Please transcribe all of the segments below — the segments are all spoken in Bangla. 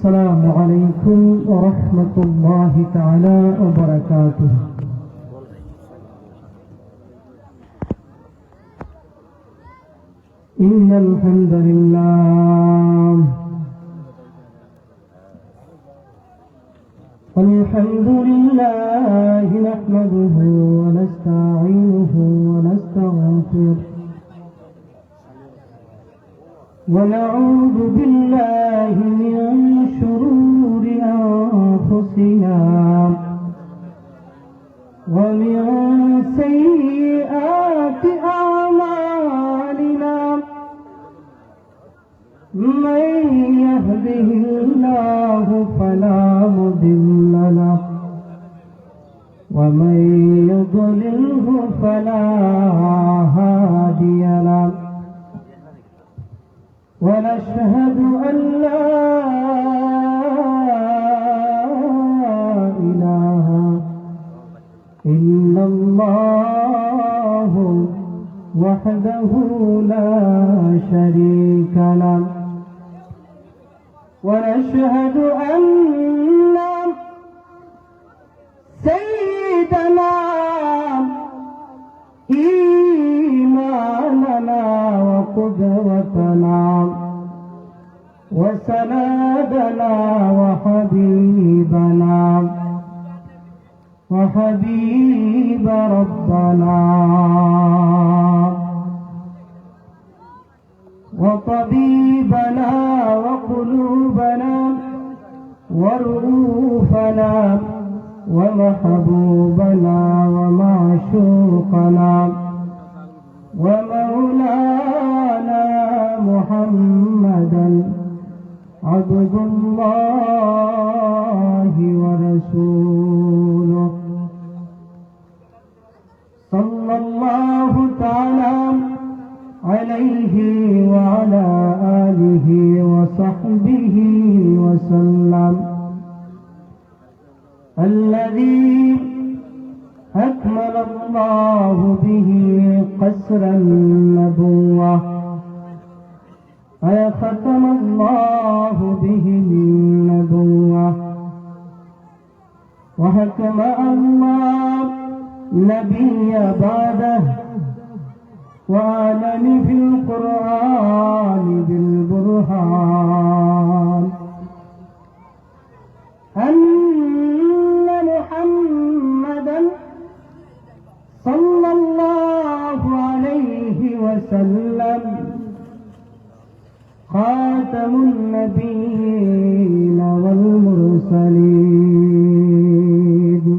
السلام عليكم ورحمة الله تعالى وبركاته. إن الحمد لله نحمده ونستعينه ونستغفره ونعوذ بالله من شرور أنفسنا ومن سيئات أعمالنا من يهده الله فلا مضل له ومن يضلله فلا هادي له ونشهد أن لا إله إلا الله وحده لا شريك له ونشهد أن سيدنا إمامنا وقدوتنا وسندنا وحبيب ربنا وطبيبنا وقلوبنا ورؤوفنا ومحبوبنا ومعشوقنا ومولانا محمدا عبد الله ورسوله صلى الله تعالى عليه وعلى آله وصحبه وسلم الذي أكمل الله به قسر النبوة وختم الله به النبوة وحكم الله نبي بعده وأعلن في القرآن بالبرهان أن محمدا صلى الله عليه وسلم خاتم النبيين والمرسلين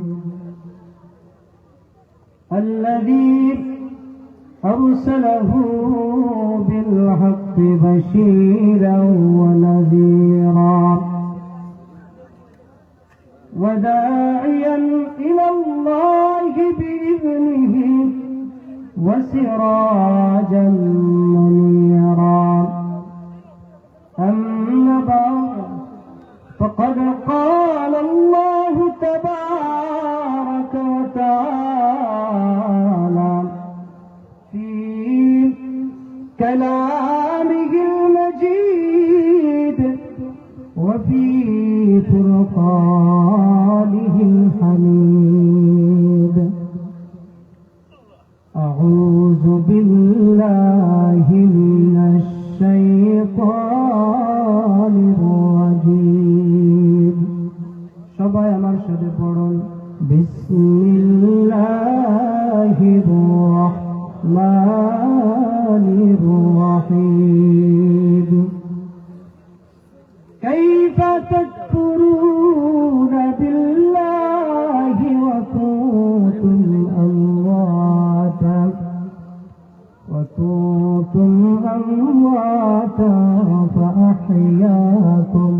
الذي أرسله بالحق بشيرا ونذيرا وداعيا إلى الله بإذنه وسراجا منيرا أما بعد فقد قال الله تبارك وتعالى في كلامه المجيد وفي فرقانه الحميد أعوذ بالله من الشيطان الرجيم সবাই আমার সাথে পড়ুন বিসমিল্লাহির রহমানির রহিম كيف تكفرون بالله وكنتم أمواتا فأحياكم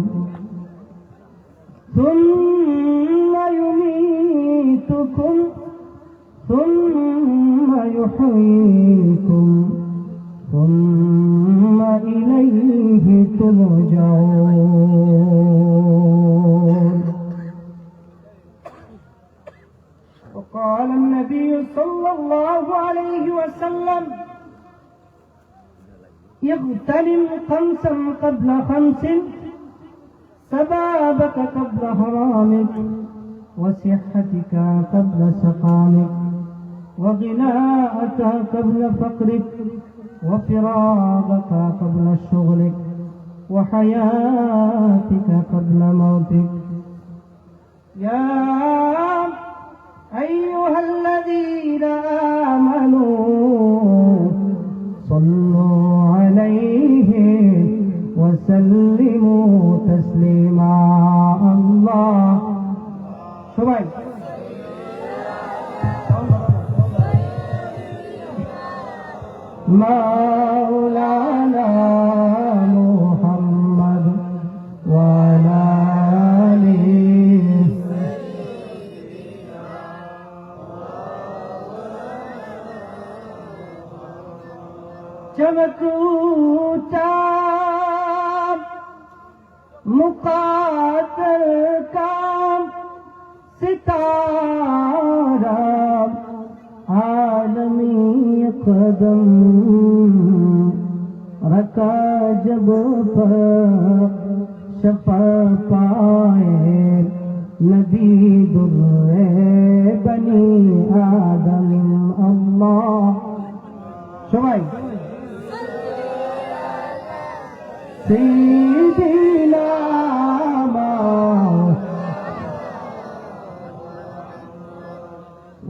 ثم يميتكم ثم يحييكم ثم إليه ترجعون. وقال النبي صلى الله عليه وسلم يغتنم خمسا قبل خمس شبابك قبل حرامك وصحتك قبل سقامك وغناءك قبل فقرك وفراغك قبل شغلك وحياتك قبل موتك. يا أيها الذين آمنوا صلوا عليه وسلموا تسليما. الله সবাই مولانا محمد وعلى آله चमकूता मुकातर का सितारा आलमी कदम रखा जब पर शफा पाए नबी दुर्रे बनी आदम. अल्लाह सबाई سيدنا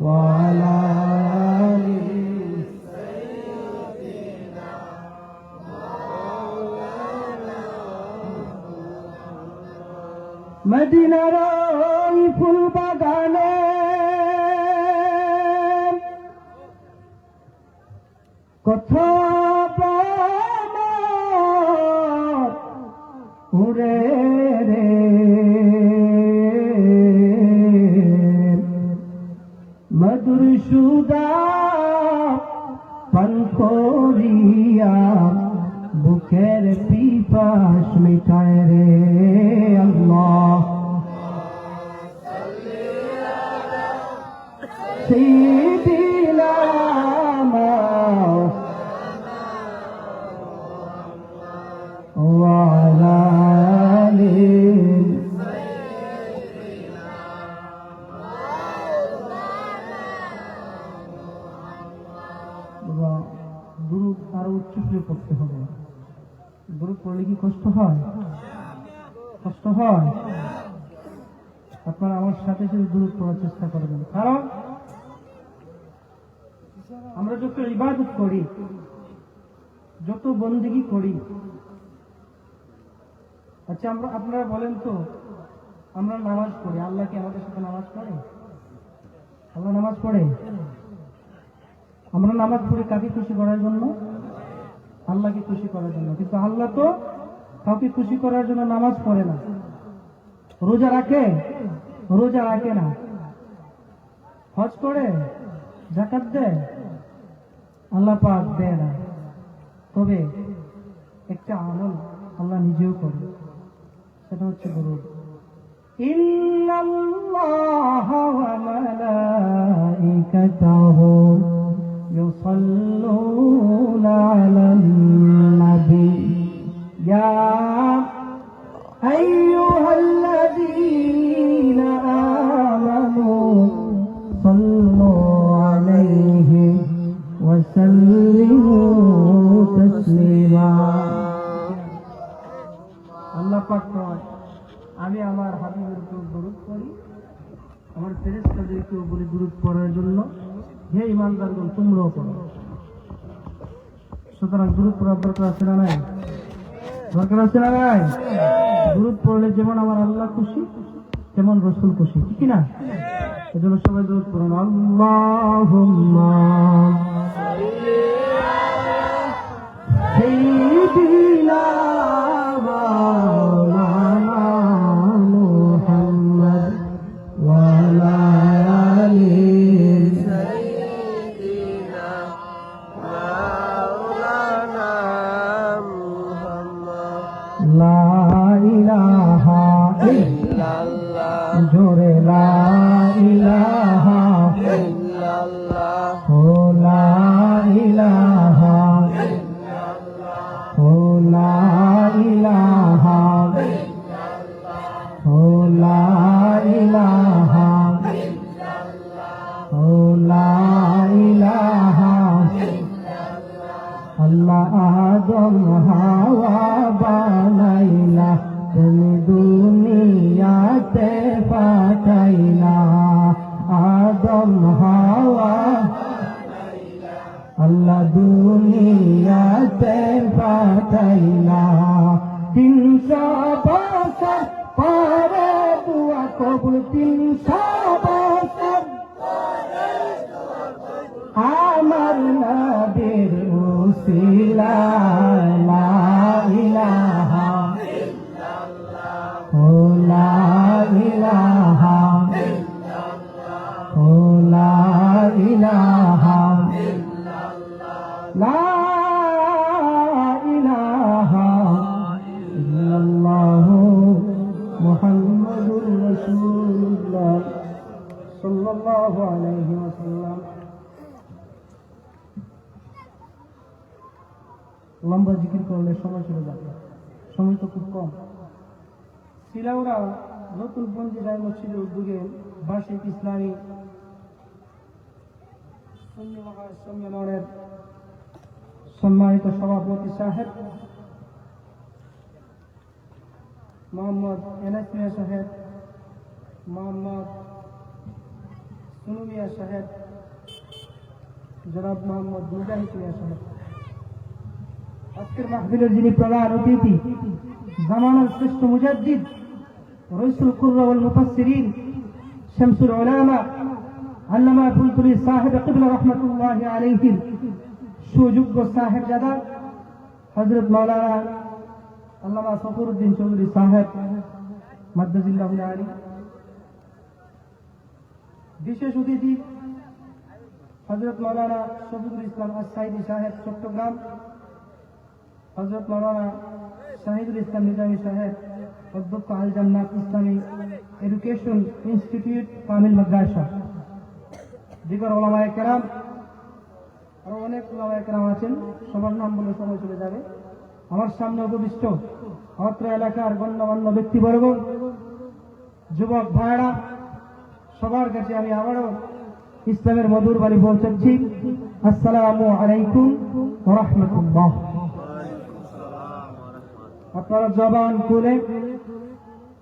وعلى آله মদিনার ওই ফুল বাগানে কত উড়ে রে মধুর সুদা পান করিয়া বুকের পিপাস মিটায় রে. আল্লাহ সাইয়্যিদিনা ওয়ালা দুরূদ আরো উচ্চ করে পড়তে হবে. দুরূদ পড়লে কি কষ্ট হয়? কষ্ট হয়? আপনারা আমার সাথে সাথে দুরূদ পড়ার চেষ্টা করবেন, কারণ আমরা যত ইবাদত করি, যত বন্দেগী করি, আচ্ছা আপনারা বলেন তো, আমরা নামাজ পড়ি, আল্লাহ কি আমাদের সাথে নামাজ পড়ে? আল্লাহ নামাজ পড়ে? আমরা নামাজ পড়ি কাকে খুশি করার জন্য? আল্লাহকে খুশি করার জন্য। কিন্তু আল্লাহ তো কাউকে খুশি করার জন্য নামাজ পড়ে না। রোজা রাখে? রোজা রাখে না। হজ করে? যাকাত দেয়? আল্লাহ পাক দেয় না। তবে একটা আমল আল্লাহ নিজেও করে, সেটা হচ্ছে দুরূদ। ইন্নাল্লাহা ওয়া মালাইকাতাহু ইউসাল্লুনা আলান নবী ইয়া আইয়ুহাল্লাযীনা আমানু সাল্লু আলাইহি ওয়া সাল্লিমু তাসলিমা। আল্লাহ পাক কয়, আমি আমার হাবিবের উপর দরুদ পড়ি, আমার ফেরেশতাদেরকেও বলি দরুদ পড়ার জন্য, হে ঈমানদারগণ তোমরাও পড়ো। সুতরাং দরুদ পড়ার দরকার আছে না নাই? দরকার আছে না নাই? দরুদ পড়লে যেমন আমার আল্লাহ খুশি, তেমন রাসূল খুশি, ঠিক না? এজন্য সবাই দরুদ পড়ুন। আল্লাহুম্মা সাইয়্যিদিনা জোরে লা ইলাহা ইল্লাল্লাহ, ও লা ইলাহা ইল্লাল্লাহ, ও লা ইলাহা ইল্লাল্লাহ, আদম হাওয়া বানাইলা তুমি দুনিয়াতে পাঠাইলা আদম হাওয়া আল্লাহ দুনিয়াতে পাঠাইলা 300 বছর পরে দুয়া কবুল 300 বছর আমার নবীর উসিলায় লা ইলাহা ইল্লাল্লাহ ও লা ইলাহা ইল্লাল্লাহ ও লা ইলাহা ইল্লাল্লাহ লা ইলাহা ইল্লাল্লাহ মুহাম্মাদুর রাসূলুল্লাহ সাল্লাল্লাহু আলাইহি ওয়াসাল্লাম। লম্বা জিকির করলে সময় চলে যাবে, সময় তো খুব কম। সিলাউড়া নতুন পঞ্জিকায় মসজিদের উদ্যোগে বার্ষিক ইসলামী সম্মেলনের সম্মানিত সভাপতি সাহেব মোহাম্মদ এনাস মিয়া সাহেব, মোহাম্মদ সুনু মিয়া সাহেব, জনাব মোহাম্মদ মুজাহিদ মিয়া সাহেব, আজকের মাহফিলের যিনি প্রধান অতিথি জামানার শ্রেষ্ঠ মুজাদ্দিদ রইসুল কুররা ওয়াল মুফাসসিরিন শামসুল উলামা আল্লামা ফুলতুলি সাহেব কিবলা রাহমাতুল্লাহি আলাইহির সুযোগ্য সাহেবজাদা হযরত মাওলানা আল্লামা ফখরুদ্দিন চৌধুরী সাহেব মাদ্দাজিল্লাহুল আলী, বিশেষ অতিথি হযরত মাওলানা শফিকুল ইসলাম আস-সাইদি সাহেব চট্টগ্রাম, হযরত মাওলানা শাহিদুল ইসলাম নিজামী সাহেব অধ্যক্ষ আল জান্নাত ইসলামী এডুকেশন ইনস্টিটিউট কামিল মাদ্রাসা, দিগর ওলামায়ে কেরাম, আরো অনেক ওলামায়ে কেরাম আছেন, সবার নাম বলে সময় চলে যাবে। আমার সামনে উপবিষ্ট অত্র এলাকার গণ্যমান্য ব্যক্তিবর্গ, যুবক ভাইরা, সবার কাছে আমি আবারও ইসলামের মধুর বাণী পৌঁছাচ্ছি। আসসালামু আলাইকুম ওয়া রাহমাতুল্লাহ। আপনারা জবান খুলে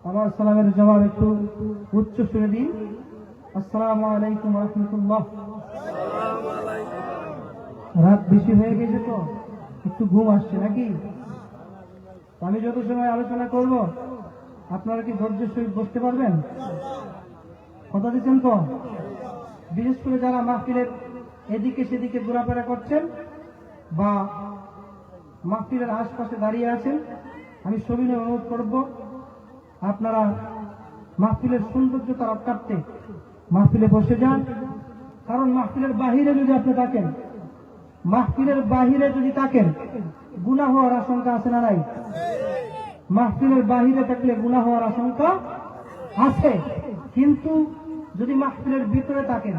আমার সালামের জবাব একটু উচ্চ সুরে দিন। আসসালামু আলাইকুম ওয়া রাহমাতুল্লাহ। রাত বেশি হয়ে গেছে তো একটু ঘুম আসছে নাকি? আমি যত সময় আলোচনা করব আপনারা কি ধৈর্যের সহিত বসতে পারবেন? কথা দিচ্ছেন তো? বিশেষ করে যারা মাহফিলের এদিকে সেদিকে ঘোরাফেরা করছেন বা মাহফিলের আশপাশে দাঁড়িয়ে আছেন, আমি সবিনয় অনুরোধ করব আপনারা মাহফিলের সৌন্দর্যতা রক্ষার্থে মাহফিলে বসে যান। কারণ মাহফিলের বাহিরে যদি আপনি থাকেন, মাহফিলের বাহিরে যদি থাকেন গুনাহ হওয়ার আশঙ্কা আছে না নাই? মাহফিলের বাহিরে থাকলে গুনাহ হওয়ার আশঙ্কা আছে, কিন্তু যদি মাহফিলের ভিতরে থাকেন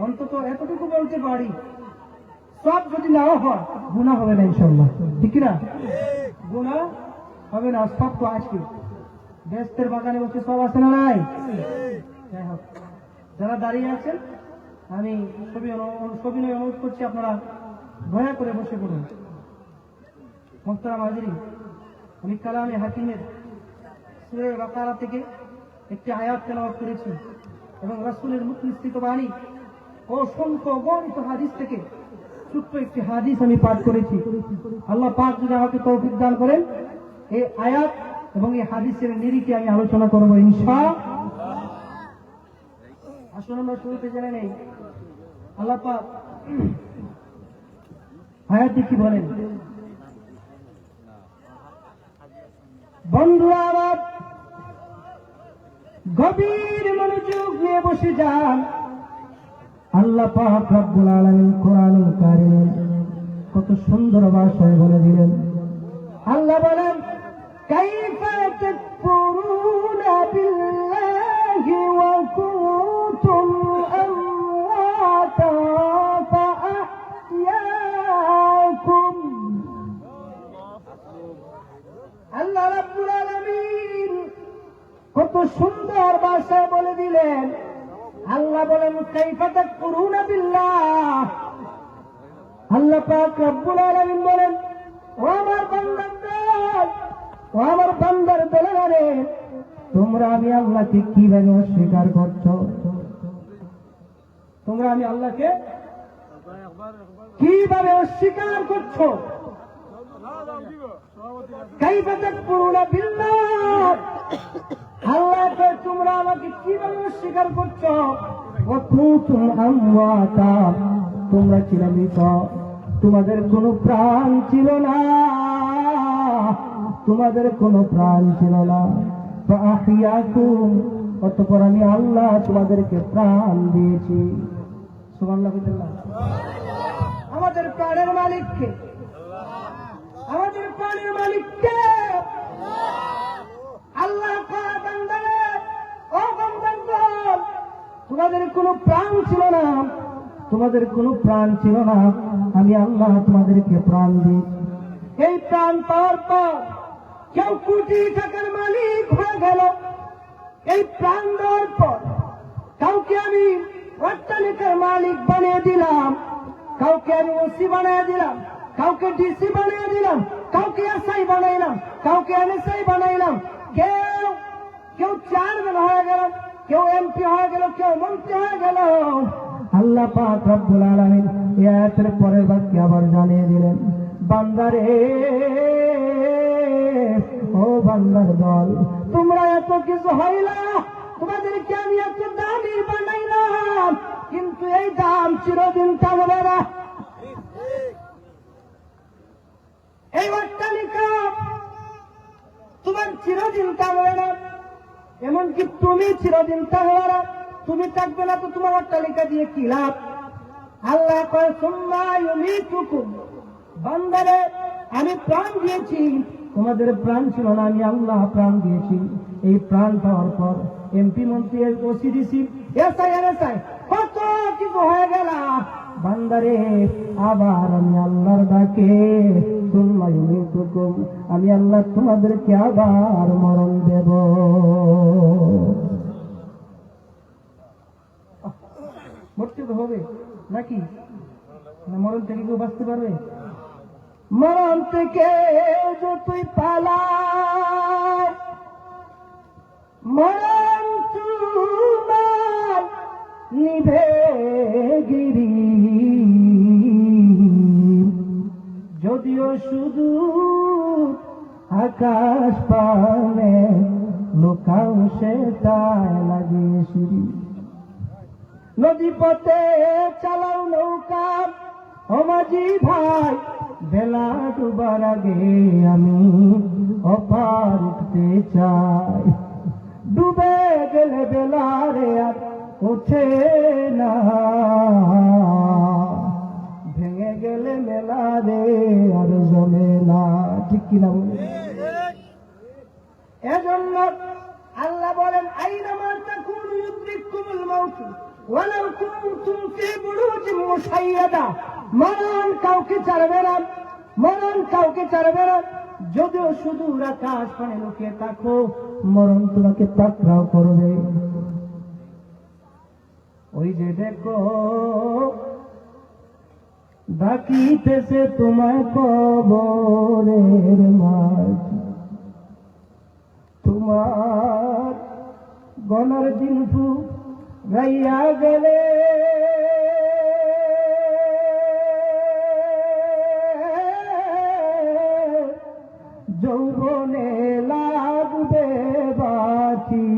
অন্তত এতটুকু বলতে পারি সব যদি নাও হয় গুনাহ হবে না ইনশাআল্লাহ, ঠিক না? গুনাহ হবে না, সব তো আছে। বেহেশতের বাগানে বসে সব আছে না নাই? যাই হোক, যারা দাঁড়িয়ে আছেন আমি সবিনয় অনুরোধ করছি আপনারা দয়া করে বসে পড়ুন। মোহতারাম হাজিরিন, আমি কালামে হাকিমের সূরা বাকারা থেকে একটি আয়াত তেলাওয়াত করেছি এবং রাসূলের মুখ নিঃসৃত বাণী ও অসংখ্য অগণিত হাদিস থেকে ছোট্ট একটি হাদিস আমি পাঠ করেছি। আল্লাহ পাক যদি আমাকে তৌফিক দান করেন এই আয়াত এবং এই হাদিসের নিরিখে আমি আলোচনা করবো ইনশাআল্লাহ। আসুন আমরা শুরুতে জেনে নেই আল্লাহ পাক আয়াতে কি বলেন। বন্ধুরা আমার গভীর মনোযোগ নিয়ে বসে যান। আল্লাহ পাক রব্বুল আলামিন কোরআনুল কারীমে কত সুন্দর ভাষায় বলে দিলেন। আল্লাহ বলেন, কাইফা তাকফুরুনা বিল্লাহি ওয়া কুনতুম আমওয়াতা ফাআহইয়াকুম। আল্লাহ রাব্বুল আলামিন কত সুন্দর ভাষায় বলে দিলেন। আল্লাহ বলেন, কাইফা তাকফুরুনা বিল্লাহ। আল্লাহ পাক রব্বুল আলামিন বলেন, তোমরা আমি আল্লাহকে কিভাবে অস্বীকার করছো? তোমরা আমি আল্লাহকে কিভাবে অস্বীকার করছো? কাইফা তাকফুরুনা বিল্লাহ, আল্লাহকে তোমরা আমাকে কিভাবে অস্বীকার করছো? ওয়া কুনতুম আমওয়াতা, তোমরা ছিলে মৃত, তোমাদের কোনো প্রাণ ছিল না, তোমাদের কোনো প্রাণ ছিল না। ফাআহিয়াকুম, অতঃপর আমি আল্লাহ তোমাদেরকে প্রাণ দিয়েছি। সুবহানাল্লাহ। আমাদের প্রাণের মালিক কে? আমাদের প্রাণের মালিক কে? আল্লাহ। বান্দারে, ও বান্দাগণ, তোমাদের কোনো প্রাণ ছিল না, তোমাদের কোনো প্রাণ ছিল না, আমি আল্লাহ তোমাদেরকে প্রাণ দিই। এই প্রাণ পাওয়ার পর কেউ কোটি টাকার মালিক হয়ে গেল। এই প্রাণ দেওয়ার পর কাউকে আমি অট্টালিকার মালিক বানিয়ে দিলাম, কাউকে আমি ওসি বানিয়ে দিলাম, কাউকে ডিসি বানিয়ে দিলাম, কাউকে এসআই বানাইলাম, কাউকে এনএসআই বানাইলাম, কেউ চেয়ারম্যান হয়ে গেল, কেউ এমপি হয়ে গেল, কেউ মন্ত্রী হয়ে গেল। আল্লাহ পাক রব্বুল আলামিন এই আয়াতের পরের বাক্য আবার জানিয়ে দিলেন, বান্দারে, ও বান্দার দল, তোমরা এত কিছু হইলা, তোমাদেরকে আমি এত দামি বানাইলাম, কিন্তু এই দাম চিরদিন থাকবে না। এই অট্টালিকা তোমার চিরদিন থাকবে না, এমনকি তুমি চিরদিন থাকবে না। তুমি থাকবে না তো তোমার অট্টালিকা দিয়ে কি লাভ? আল্লাহ কয়, সুম্মা ইউমীতুকুম, বান্দারে, আমি প্রাণ দিয়েছি, তোমাদের প্রাণ ছিল না, আমি আল্লাহ প্রাণ দিয়েছি। এই প্রাণ পাওয়ার পর এমপি মন্ত্রী ওসিডিসি এসআই এনএসআই কত কিছু হয়ে গেল। বান্দারে, আবার আমি আল্লাহর ডাকে, সুম্মা ইউমীতুকুম, আমি আল্লাহ তোমাদেরকে আবার মরণ দেব। মরতে তো হবে নাকি? না মরণ থেকে কেউ বাঁচতে পারবে? মরণ থেকে যতই পালায়, মরণ তোমার নিভে গিরি, যদিও শুধু আকাশ পানে লোকাও সেটাই লাগে সিঁড়ি। নদী পথে চালাও নৌকা, ও মাঝি ভাই, বেলা ডুবার আগে আমি অপার উঠতে চাই। ডুবে গেলে বেলারে আর ওঠে না, ভেঙে গেলে মেলা রে আর জমে না। ঠিক কিনা বলে? এজন্য আল্লাহ বলেন, আইনামা তাকুনু ইউদরিকুমুল মাউত ওয়ালাউ কুনতুম ফি বুরুজিন মুশাইয়াদা, মরণ কাউকে ছাড়বে না, মরণ কাউকে ছাড়বে না। যদিও শুধু আকাশ পানে লুকিয়ে থাকো, মরণ তোমাকে পাকড়াও করবে। ওই যে দেখো ডাকিতেছে তোমায় কবরের মাঝ, তোমার গলার দিন গাইয়া গেলে যৌবনে লাগবে বাতি।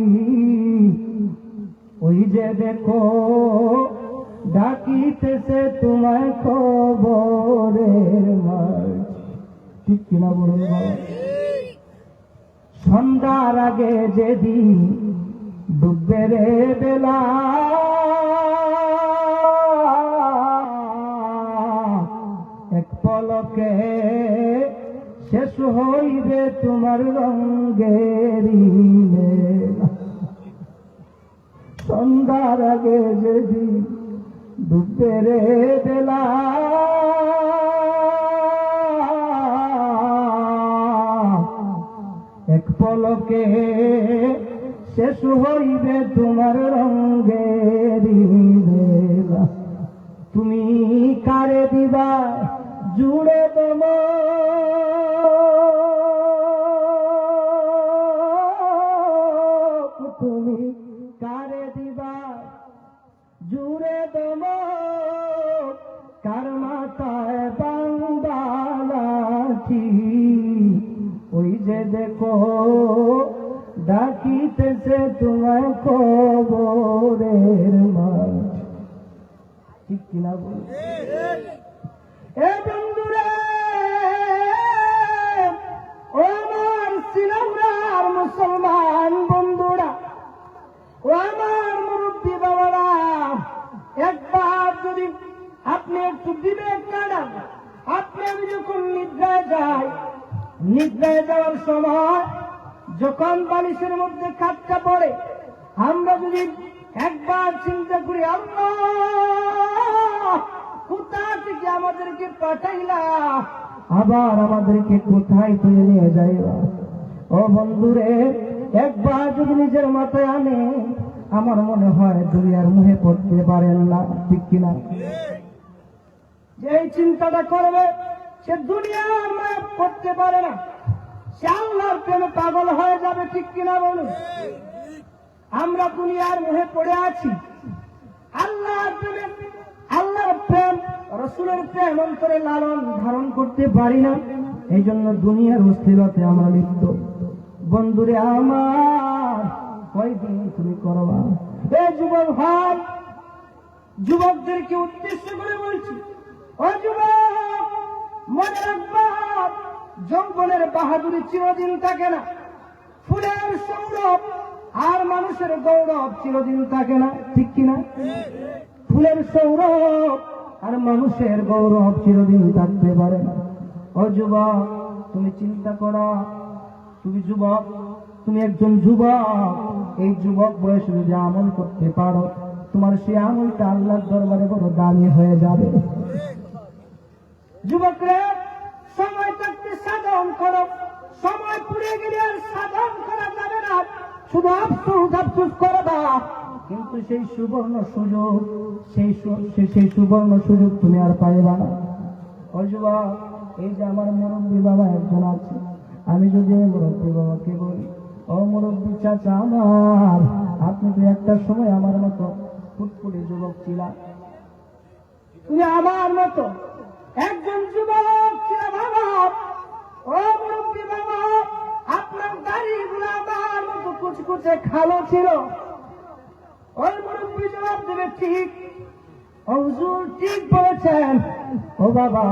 ওই যে দেখো ডাকিতেছে তোমায় কবরের মাঝ। ঠিক কিনা বলুন বাবা? সন্ধ্যার আগে যেদিন ডুববে রে বেলা, এক পলকে শেষ হইবে তোমার রঙ্গেরি মেলা। সন্ধ্যার আগে যেদিন ডুববে রে বেলা, এক পলকে শেষ হইবে তোমার রঙ্গেরি বেলা। তুমি কারে দিবা জুড়ে দম, দেখো ডাকিতেছে তোমায় কবরের মাঠ। ঠিক কিনা বল? এ বন্ধুরা, ও আমার সিলামরার মুসলমান বন্ধুরা, ও আমার মুরব্বী বাবারা, একবার যদি আপনি একটু বিবেক কাটান, আপনি আমি যখন নিদ্রায় যাই, নিদ্রায় যাওয়ার সময় যখন বালিশের মধ্যে খাটটা পড়ে, আমরা যদি একবার চিন্তা করি, আল্লাহ কোথা থেকে আমাদেরকে পাঠাইলা, আবার আমাদেরকে কোথায় তুলে নিয়ে যাইবা। ও বন্ধুরে, একবার যদি নিজের মাথায় আনে, আমার মনে হয় দুনিয়ার মুহে পড়তে পারেন না। ঠিক কিনা? যে এই চিন্তাটা করবে সে দুনিয়ার মায়া করতে পারে না, সে আল্লাহর প্রেমে পাগল হয়ে যাবে। ঠিক কিনা বলুন? আমরা দুনিয়ার মুহে পড়ে আছি, আল্লাহর প্রেমে, আল্লাহর প্রেম, রসুলের প্রেম অন্তরে লালন ধারণ করতে পারি না, এই জন্য দুনিয়ার অস্থিরতে আমরা লিপ্ত। বন্ধুরে আমার, কয়দিন তুমি করবা? এ যুবক ভাই, যুবকদেরকে উদ্দেশ্য করে বলছি, ও যুবক মনে রাখবা, যৌবনের বাহাদুরি চিরদিন থাকে না, ফুলের সৌরভ আর মানুষের গৌরব চিরদিন থাকে না। ঠিক কিনা? ফুলের সৌরভ আর মানুষের গৌরব চিরদিন থাকতে পারে না। ও যুবক, তুমি চিন্তা করো, তুমি যুবক, তুমি একজন যুবক, এই যুবক বয়সে যদি আমল করতে পারো, তোমার সেই আমলটা আল্লাহর দরবারে বড় দামি হয়ে যাবে। যুবকরা, সময় থাকতে সাধন করো, সময় পুড়ে গেলে আর সাধন করা যাবে না, শুধু আফসোস আফসোস করবা, কিন্তু সেই সুবর্ণ সুযোগ, সেই সুবর্ণ সুযোগ তুমি আর পাইবা না। ও যুবক, এই যে আমার মুরব্বী বাবা একজন আছে, আমি যদি মুরব্বী বাবাকে বলি, ও মুরব্বী চাচা আমার, আপনি তো একটা সময় আমার মতো ফুটফুটে যুবক ছিলা, তুমি আমার মতো একজন যুবক ছিল বাবা। ও মুরব্বী বাবা, আপনার দাড়িগুলো আমার মতো কুচকুচে খালো ছিল। ওই মুরব্বী জবাব দেবে, ঠিক, হুজুর ঠিক বলেছেন। ও বাবা,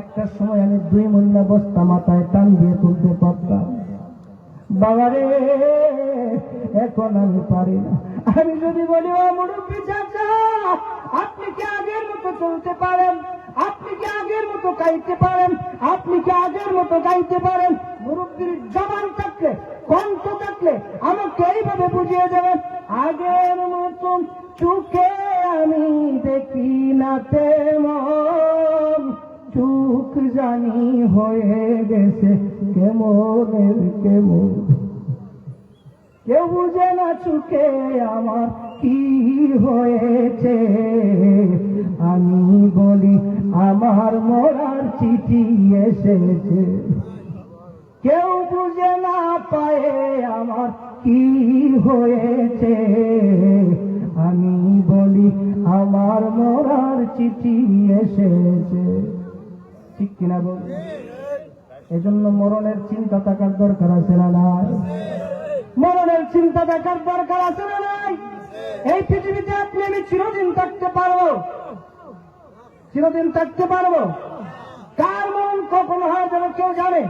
একটা সময় আমি 2 মহিলা বস্তা মাথায় টান দিয়ে তুলতে পারতাম, বাবারে এখন আমি পারি না। আমি যদি বলি, ও মুরব্বী চাচা, আপনি কি আগের মতো চলতে পারেন? আপনি কি আগের মতো গাইতে পারেন? আপনি কি আগের মতো গাইতে পারেন? মুরব্বীর জবান থাকলে, কণ্ঠ থাকলে আমাকে এইভাবে বুঝিয়ে দেবেন, আগের মতো চোখে আমি দেখি না তেমন, চোখ জানি হয়ে গেছে কেমনের কেমন, কেউ বুঝে না চোখে আমার কি হয়েছে। আমি বলি, আমার মরার চিঠি এসেছে, কেউ বুঝে না পায়ে আমার কি হয়েছে। আমি বলি, আমার মরার চিঠি এসেছে। ঠিক কিনা বল? এজন্য মরণের চিন্তা থাকার দরকার আছে না নাই? মরণের চিন্তা থাকার দরকার আছে না নাই? এই পৃথিবীতে আপনি আমি চিরদিন থাকতে পারবো? চিরদিন থাকতে পারবো? কার মরণ কখন হয় যেন কেউ জানে?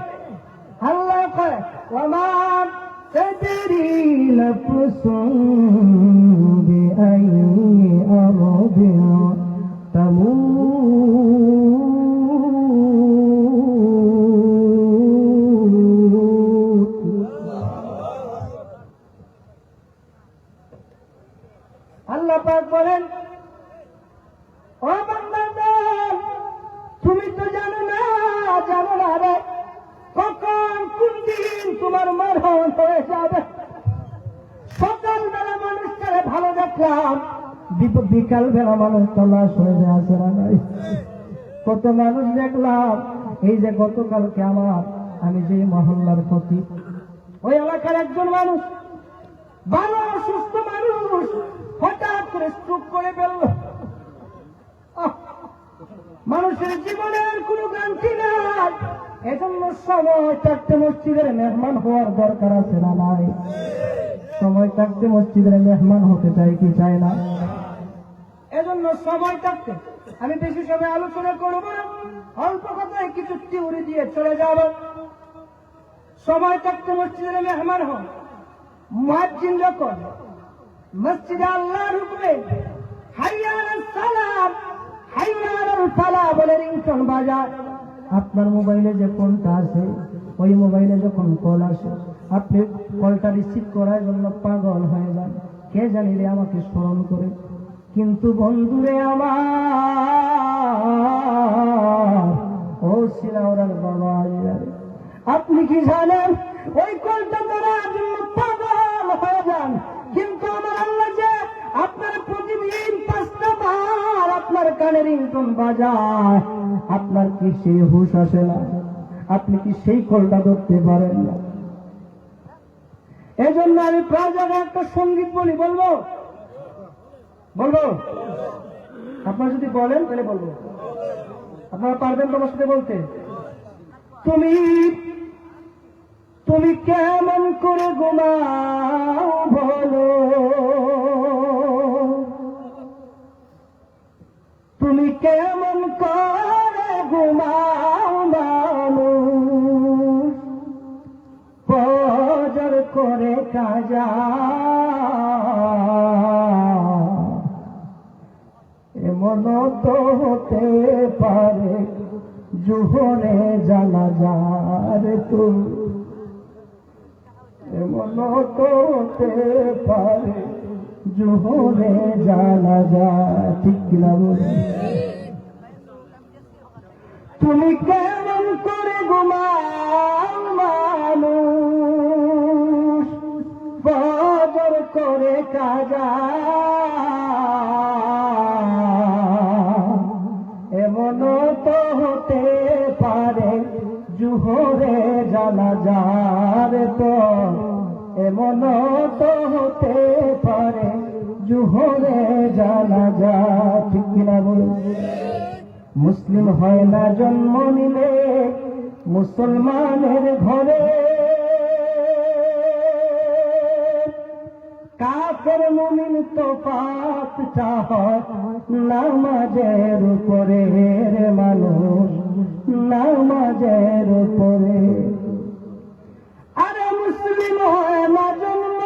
আল্লাহ কয়, ওয়া تدري نفس بأي أرض تموت। আল্লাহ পাক বলেন, ও বান্দা, তুমি তো জানো না রে কখন কোন দিন তোমার মরণ হয়ে যাবে। সকালবেলা মানুষটারে ভালো দেখলাম, বিকাল বেলা মানুষ তলাশ হয়ে যায়, আছে না নাই? কত মানুষ দেখলাম, এই যে গতকালকে আমি যে মহল্লার প্রতি, ওই এলাকার একজন মানুষ, ভালো সুস্থ মানুষ, হঠাৎ করে স্ট্রোক করে ফেলল। মানুষের জীবনের কোনো গ্যারান্টি নাই। এজন্য সময় থাকতে মসজিদের মেহমান হওয়ার দরকার আছে না নাই? সময় থাকতে মসজিদের মেহমান হতে চাই কি চায় না? এজন্য সময় থাকতে আমি বেশি সময় আলোচনা করব না, অল্প কথায় কিছু থিওরি দিয়ে চলে যাব। সময় থাকতে মসজিদের মেহমান হন। মুয়াজ্জিন যখন মসজিদে আল্লাহর হুকুমে হাইয়া আলাস সালাম হাইয়া আলাল ফালাহ বলে রিংটোন বাজায়, আপনার মোবাইলে যে ফোনটা আছে ওই মোবাইলে যখন কল আসে আপনি কলটা রিসিভ করার জন্য পাগল হয়ে যান, কে জানি রে আমাকে স্মরণ করে। কিন্তু বন্ধুরে আমার, ও সিলাউরার বাবা, আপনি কি জানেন ওই কলটা ধরার জন্য পাগল হয়ে যান, কিন্তু আমার আল্লাহ যে আপনার প্রতিদিন 5টা বার আপনার কানে রিংটোন বাজায়, আপনার কি সেই হুঁশ আসে না? আপনি কি সেই কলটা ধরতে পারেন না? এই জন্য আমি প্রায় জায়গায় একটা সঙ্গীত বলি, বলবো বলবো আপনারা যদি বলেন তাহলে বলবো। আপনারা পারবেন তোমার সাথে বলতে? তুমি তুমি কেমন করে ঘুমাও বলো, তুমি কেমন করে ঘুমাও মানুষ, ফজর করে কাজা, এমন তো হতে পারে জোহরে জানাজার তুমি, এমন তো হতে পারে জোহরে জানাজা, ঠিক কিনা বলি? তুমি কেমন করে ঘুমাও মানুষ, ফজর করে কাজা, এমন তো হতে পারে জোহরে জানাজার, তো এমন তো হতে পারে জোহরে জানাজা, ঠিক কিনা বলুন? মুসলিম হয় না জন্ম নিলে মুসলমানের ঘরে, কাফের মুমিন তো পাপটা হয় নামাজের উপরে, রে মানুষ নামাজের উপরে। আরে মুসলিম হয় না জন্ম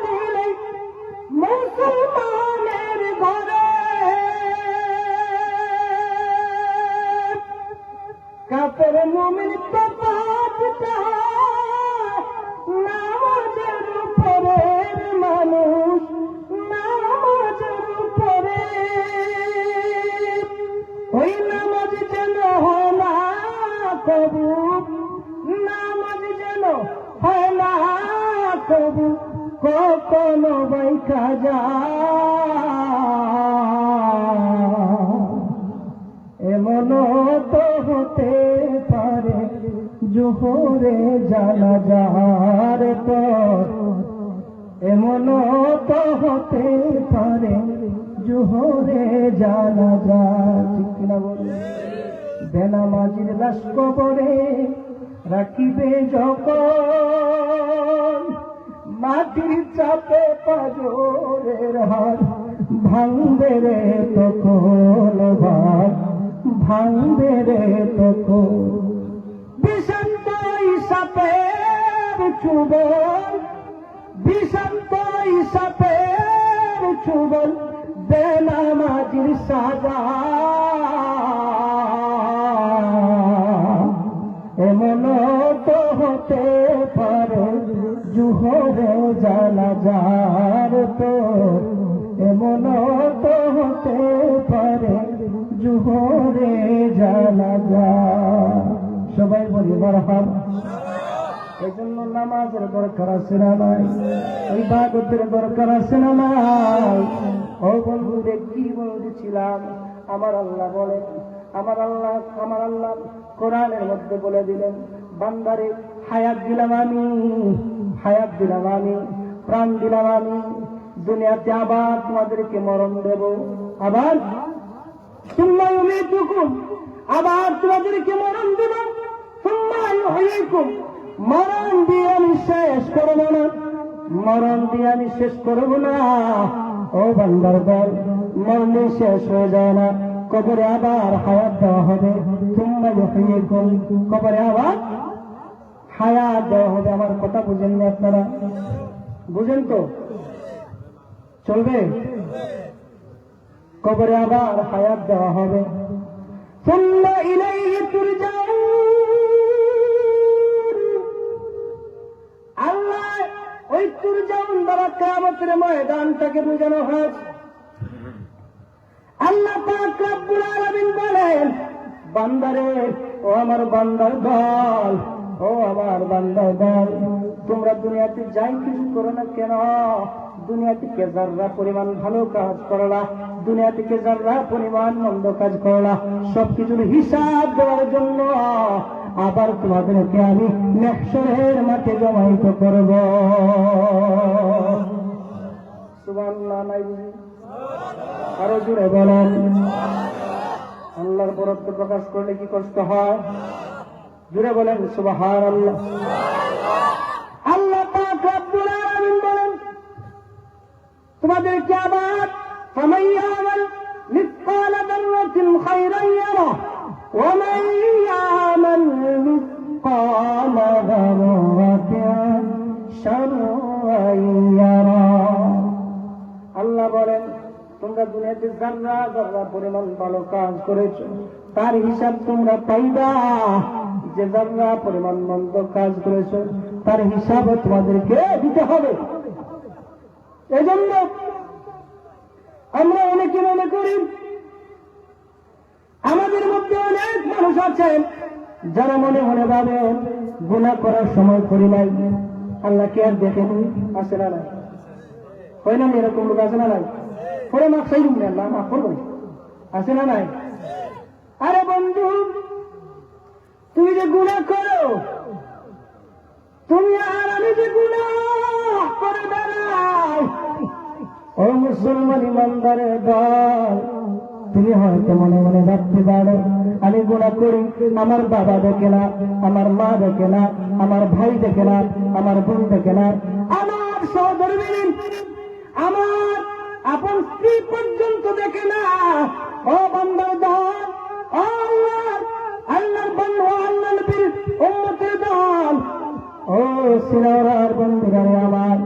নিলে মুসলমানের ঘরে, কাফের মুমিন তো পাপটা নামাজের উপরে, মানুষ নামাজের উপরে। ওই নামাজ যেন হয় না কবু, নামাজ যেন হয় না কবু, কখনো বাইকা যায়, এমন তো হতে পারে জোহরে জানাজার পর, এমন তো হতে পারে জোহরে জানাজা, ঠিক কিনা বলে? বেনামাজির লাশ কবরে রাখিবে যখন, মাটির চাপে পাজরের হাত ভাঙবে রে তখন, ভাত ভাঙবে রে তখন। বিষান্ত সাপের চুবল, বিষান্ত সাপের চুবল, বেনামাজির সাজা, এমন তো হতে পারে জোহরে জানাজার, তো এমন তো হতে পারে জোহরে জানাজা। সবাই বলি মারহাবা। এই জন্য নামাজের দরকার আছে না নাই? ইবাদতের দরকার আছে না নাই? ও বন্ধুরে কি বলছিলাম, আমার আল্লাহ বলেন, আমার আল্লাহ কোরআনের মধ্যে বলে দিলেন, বান্দারে হায়াত দিলাম আমি, হায়াত দিলাম আমি, প্রাণ দিলাম আমি, দুনিয়াতে আবার তোমাদেরকে মরণ দেব, আবার সুম্মা ইউমীতুকুম, আবার তোমাদেরকে মরণ দেব, সুম্মা ইউহয়িকুম, মরণ দিয়ে আমি শেষ করব না, মরণ দিয়ে আমি শেষ করব না। ও বান্দার দল, মরণে শেষ হয়ে যায় না, কবরে আবার হায়াত দেওয়া হবে। সুম্মা ইউহয়িকুম, কবরে আবার হায়াত দেওয়া হবে। আমার কথা বুঝেন না আপনারা? বুঝেন তো? চলবে? কবরে আবার হায়াত দেওয়া হবে। সুম্মা ইলাইহি তুরজাউন, আল্লাহ ওই তুরজাউন দ্বারা কিয়ামতের ময়দানটাকে বোঝানো হয়েছে। আল্লাহ পাক রব্বুল আলামিন বলেন, বান্দারে, ও আমার বান্দার দল, ও আমার বান্দার দল, তোমরা দুনিয়াতে যাই কিছু করো না কেন, দুনিয়া থেকে যারা পরিমাণ ভালো কাজ করলা, দুনিয়া থেকে যারা পরিমাণ মন্দ কাজ করলা, সবকিছুর হিসাব দেওয়ার জন্য আবার তোমাদেরকে আমি মাহশরের মাঠে জমাইত করব। সুবহানাল্লাহ নাই বুঝি? আরো জোরে বলেন। আল্লাহর বরত্ব প্রকাশ করলে কি কষ্ট হয়? জোরে বলেন সুবহানাল্লাহ। আল্লাহ পাক রব্বুল আলামিন বলেন, তোমাদেরকে আবার ফামান ইয়ামাল মিসকালা যাররাতিন খায়রান ইয়ারা ওয়া মান ইয়ামাল মিসকালা যাররাতিন শাররান ইয়ারা। আল্লাহ বলেন, তোমরা দুনিয়াতে যারা যারা পরিমাণ ভালো কাজ করেছো তার হিসাব তোমরা পাইবা, যে যারা পরিমাণ মন্দ কাজ করেছো তার হিসাব তোমাদেরকে দিতে হবে। এজন্য আমরা অনেকে মনে করি, আমাদের মধ্যে অনেক মানুষ আছেন যারা মনে মনে ভাবেন গুনাহ করার সময় করি নাই, আল্লাহ কে আর দেখেনি। আছে না নাই? হয় না? এরকম লোক আছে না নাই? পরে মাফ চাই না, আল্লাহ মাফ করবো। আছে না নাই? আরে বন্ধু, তুমি যে গুনাহ করো, তুমি আর আমি যে গুনাহ করে বেড়াই, ও মুসলমান ইমানদারের দল, তুমি হয়তো মনে মনে ভাবতে পারো আমি গুনাহ করি, আমার বাবা দেখে না, আমার মা দেখে না, আমার ভাই দেখে না, আমার বোন দেখে না, আমার সহধর্মী, আমার আপন স্ত্রী পর্যন্ত দেখে না। ও বান্দার দল, ও আল্লাহর বন্ধু, আল্লাহর নবীর উম্মতের দল, ও সিনাওয়ার বন্ধুরা আমার,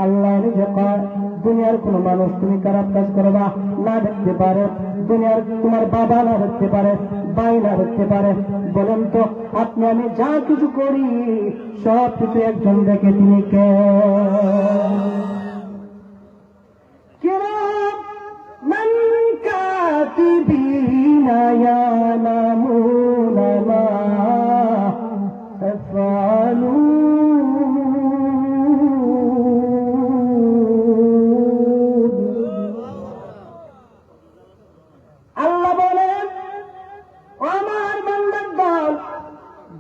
আল্লাহ নিজে কয়, দুনিয়ার কোন মানুষ তুমি খারাপ কাজ করবা না দেখতে পারে, দুনিয়ার তোমার বাবা না দেখতে পারে, ভাই না দেখতে পারে, বলেন তো আপনি আমি যা কিছু করি সব কিছু একজন দেখে, তিনি কে? কিরামান কাতিবিনা ইয়ালামুনা মা তাফআলুন।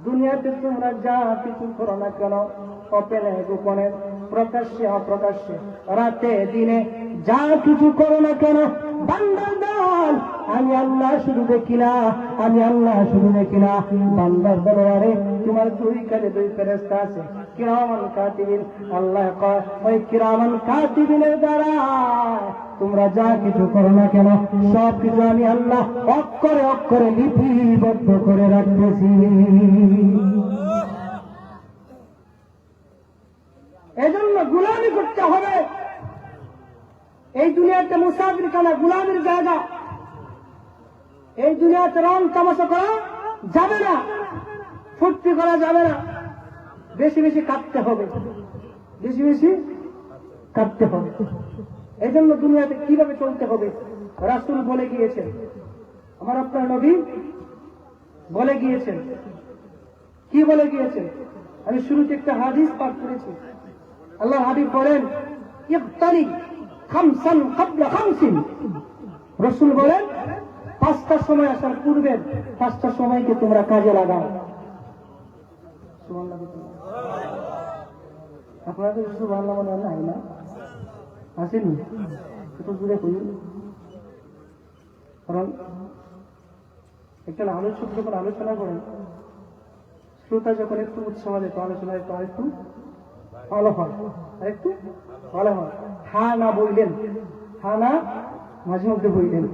দুনিয়াতে তোমরা যা কিছু করো না কেন, গোপনে গোপনে, প্রকাশ্যে অপ্রকাশ্যে, রাতে দিনে যা কিছু করো না কেন, বান্দার দল, আমি আল্লাহ শুধু দেখি না, আমি আল্লাহ শুধু দেখি না, বান্দার দরবারে তোমার দুই কাঁধে দুই ফেরেশতা আছে, কিরামান কাতিবিন। আল্লাহ কয় ওই কিরামান কাতিবিনের দ্বারা তোমরা যা কিছু করো না কেন সব কিছু আমি আল্লাহ অক্ষরে অক্ষরে লিপিবদ্ধ করে রাখতেছি। এজন্য গুলামি করতে হবে। এই দুনিয়াতে মুসাফির খানা, গুলামির জায়গা। এই দুনিয়াতে রং তামাশা করা যাবে না, ফুর্তি করা যাবে না, বেশি বেশি কাঁদতে হবে, বেশি বেশি কাঁদতে হবে। এই জন্য দুনিয়াতে কিভাবে চলতে হবে রাসূল বলে গিয়েছেন, আমার আপনার নবী বলে গিয়েছেন। কি বলে গিয়েছেন? আমি শুরুতে একটা হাদিস পাঠ করেছি। আল্লাহ হাবিব বলেন, ইফতারি খামসান ক্বাবলা খামসিন। রাসূল বলেন, পাঁচটার সময় আসার পূর্বে পাঁচটার সময়কে তোমরা কাজে লাগাও। সুবহানাল্লাহ। আপনাদের সুবহানাল্লাহ মনে হয় না? আসেনি? একটু জুড়ে কই, কারণ একজন আলোচক যখন আলোচনা করেন, শ্রোতা যখন একটু উৎসাহ দেয় তো আলোচনা একটু আরেকটু ভালো হয়, আরেকটু ভালো হয়। হা না বললেন, হা না মাঝে মধ্যে বললেন।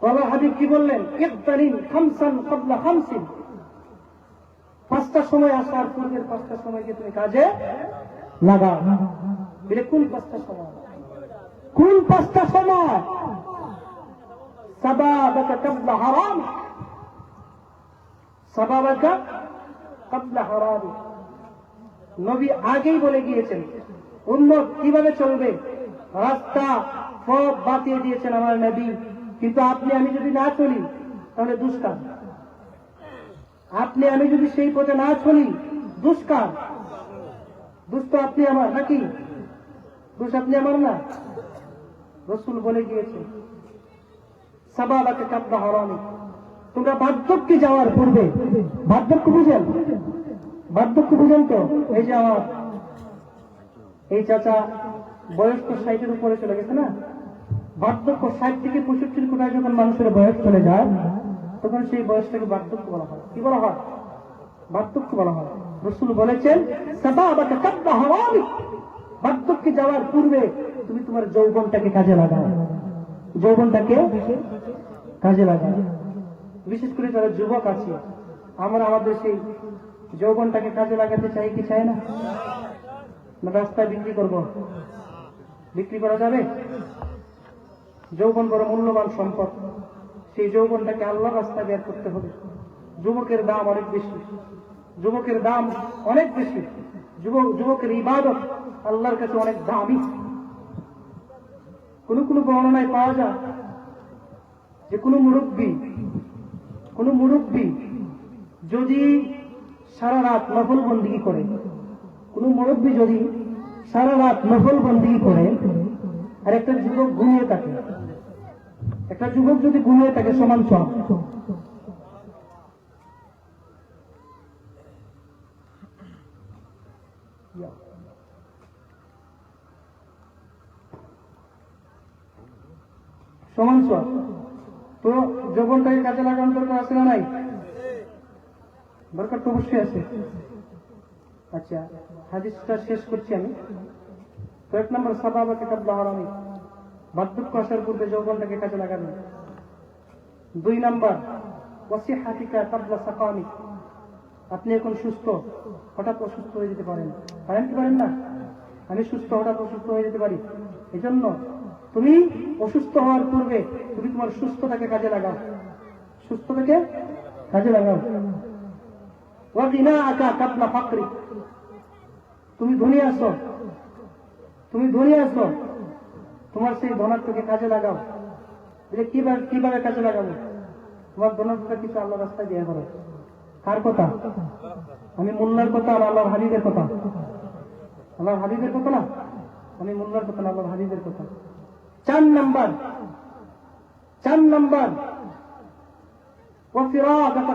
আল্লাহ হাবিব কি বললেন? ইকতারিন খামসান ক্বাবলা খামসিন, 5টা সময় আসার পূর্বের 5টা সময়কে তুমি কাজে লাগাও। বলে কোন 5টা সময়? কোন 5টা সময়? সাবাবাকা ক্বাবলা হারাম, সাবাবাকা ক্বাবলা হারাম। নবী আগেই বলে গিয়েছেন উম্মত কিভাবে চলবে, রাস্তা পথ বাতিয়ে দিয়েছেন আমার নবী। কিন্তু আপনি আমি যদি না চলি তাহলে দুষ্কার। আপনি আমি যদি সেই পথে না চলি দুষ্কার। দুষ্ট আপনি আমার নাকি? দোষ আপনি আমার না। রাসূল বলে গিয়েছে সাবাবাকে ক্বাবলা হারাম, তোমরা বার্ধক্যে যাওয়ার পূর্বে, বার্ধক্য বুঝেন? বার্ধক্য বুঝেন তো? এই যে আমার এই চাচা বয়স তো 60-এর উপরে চলে গেছে না? বার্ধক্য 60 থেকে 65 কোটায় যখন মানুষের বয়স চলে যায় তখন সেই বয়সটাকে বার্ধক্য বলা হয়। কি বলা হয়? বার্ধক্য বলা হয়। রাসূল বলেছেন সাবাবাকা ক্বাবলা হারাম, বার্ধক্যে যাওয়ার পূর্বে তুমি তোমার যৌবনটাকে কাজে লাগাও। যৌবনটাকে কাজে লাগাও। বিশেষ করে যারা যুবক আছে, আমরা আমাদের সেই যৌবনটাকে কাজে লাগাতে চাই কি চাই না? না রাস্তায় বিক্রি করব? বিক্রি করা যাবে? যৌবন বড় মূল্যবান সম্পদ। সেই যৌবনটাকে আল্লাহর রাস্তায় বের করতে হবে। যুবকের দাম অনেক বেশি, যুবকের দাম অনেক বেশি। যুবকের ইবাদত আল্লাহর কাছে অনেক দামি। কোন কোন বর্ণনায় পাওয়া যায় যে কোন মুরব্বী যদি সারা রাত নফল বন্দিগি করে, কোন মুরব্বী যদি সারা রাত নফল বন্দিগি করে আর একটা যুবক ঘুমিয়ে থাকে, একটা যুবক যদি ঘুমিয়ে থাকে সমান সব। সমান সব। তো যৌবনটাকে কাজে লাগানোর দরকার আছে না নাই? দরকার তো অবশ্যই আছে। আচ্ছা, হাদিসটা শেষ করছি আমি। তো 1 নম্বর সাবাবাকে ক্বাবলা হারাম, বার্ধক্য আসার পূর্বে যৌবনটাকে কাজে লাগানো। 2 নম্বর ওয়াসিহাতিকা ক্বাবলা সাকামিক, আপনি এখন সুস্থ, হঠাৎ অসুস্থ হয়ে যেতে পারেন। পারেন কি পারেন না? আমি সুস্থ, হঠাৎ অসুস্থ হয়ে যেতে পারি। এই জন্য তুমি অসুস্থ হওয়ার পূর্বে তুমি তোমার সুস্থতাকে কাজে লাগাও, সুস্থতাকে কাজে লাগাও। ওয়াগিনাআকা ক্বাবলা ফাকরি, তুমি ধনী আছো, তোমার সেই ধনাত্মকে কাজে লাগাও। কিভাবে কাজে লাগাবো? তোমার ধনাত্মটা কিছু আল্লাহ রাস্তায় দিয়ে করো। কার কথা? আমি মোল্লার কথা আর আল্লাহর হাবিবের কথা? আল্লাহর হাবিবের কথা না, আমি মোল্লার কথা না, আল্লাহর হাবিবের কথা। 4 নম্বর ওয়াফিরাগাকা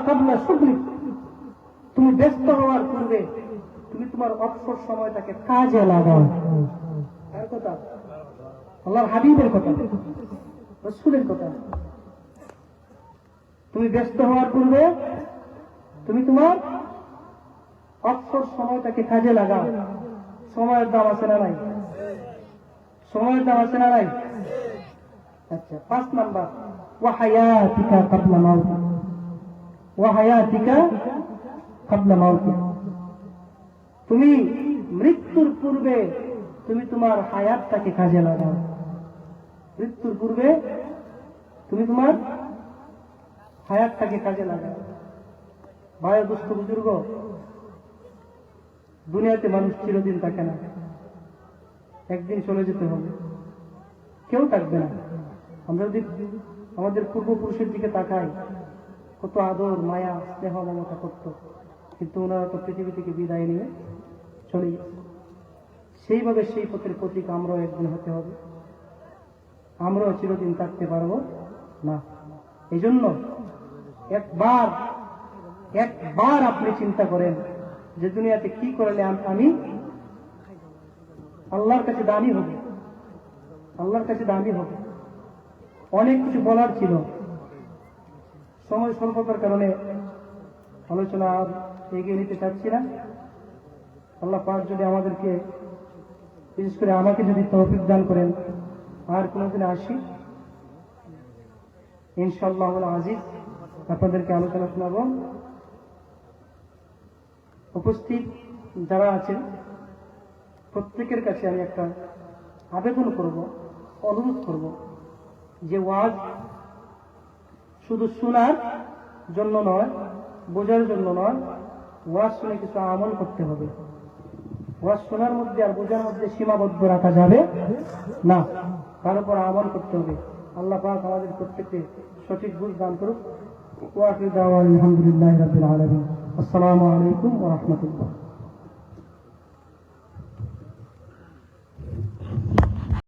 ক্বাবলা শুগলিক, তুমি ব্যস্ত হওয়ার পূর্বে তুমি তোমার অবসর সময়টাকে কাজে লাগাও। কার কথা? আল্লাহর হাবিবের কথা, রাসূলের কথা। তুমি ব্যস্ত হওয়ার পূর্বে তুমি তোমার অবসর সময়টাকে কাজে লাগাও। সময়ের দাম আছে না নাই? সময়ের দাম আছে না নাই? আচ্ছা, 5 নম্বর ওয়াহায়াতিকা ক্বাবলা মাউতিক, তুমি মৃত্যুর পূর্বে তুমি তোমার হায়াতটাকে কাজে লাগাও। মৃত্যুর পূর্বে তুমি তোমার হায়াতটাকে কাজে লাগাও। ভাই দুস্থ বুজুর্গ, দুনিয়াতে মানুষ চিরদিন থাকে না, একদিন চলে যেতে হবে, কেউ থাকবে না। আমরা যদি আমাদের পূর্বপুরুষের দিকে তাকাই, কত আদর মায়া স্নেহ মমতা করত, কিন্তু ওনারা তো পৃথিবী থেকে বিদায় নিয়ে চলে গেছে। সেইভাবে সেই পথের প্রতীক আমরাও একদিন হতে হবে, আমরাও চিরদিন থাকতে পারবো না। এই জন্য একবার আপনি চিন্তা করেন যে দুনিয়াতে কি করলে আমি আল্লাহর কাছে দামি হব, আল্লাহর কাছে দামি হবে। অনেক কিছু বলার ছিল, সময় স্বল্পতার কারণে আলোচনা আর এগিয়ে নিতে চাচ্ছি না। আল্লাহ পাক যদি আমাদেরকে, বিশেষ করে আমাকে যদি তৌফিক দান করেন আর কোনোদিন আসি, ইনশাআল্লাহ আজিজ আপনাদেরকে আলোচনা শোনাব। উপস্থিত যারা আছেন প্রত্যেকের কাছে আমি একটা আবেদন করব, অনুরোধ করব যে ওয়াজ শুধু শোনার জন্য নয়, বোঝার জন্য নয়, ওয়াজ শুনে কিছু আমল করতে হবে। ওয়াজ শোনার মধ্যে আর বোঝার মধ্যে সীমাবদ্ধ রাখা যাবে না, তার উপর আমল করতে হবে। আল্লাহ পাক আমাদের প্রত্যেককে সঠিক বুঝ দান করুক। ওয়া আখিরু দাওয়ানা আলহামদুলিল্লাহি রাব্বিল আলামিন। আসসালামু আলাইকুম ওয়া রাহমাতুল্লাহ।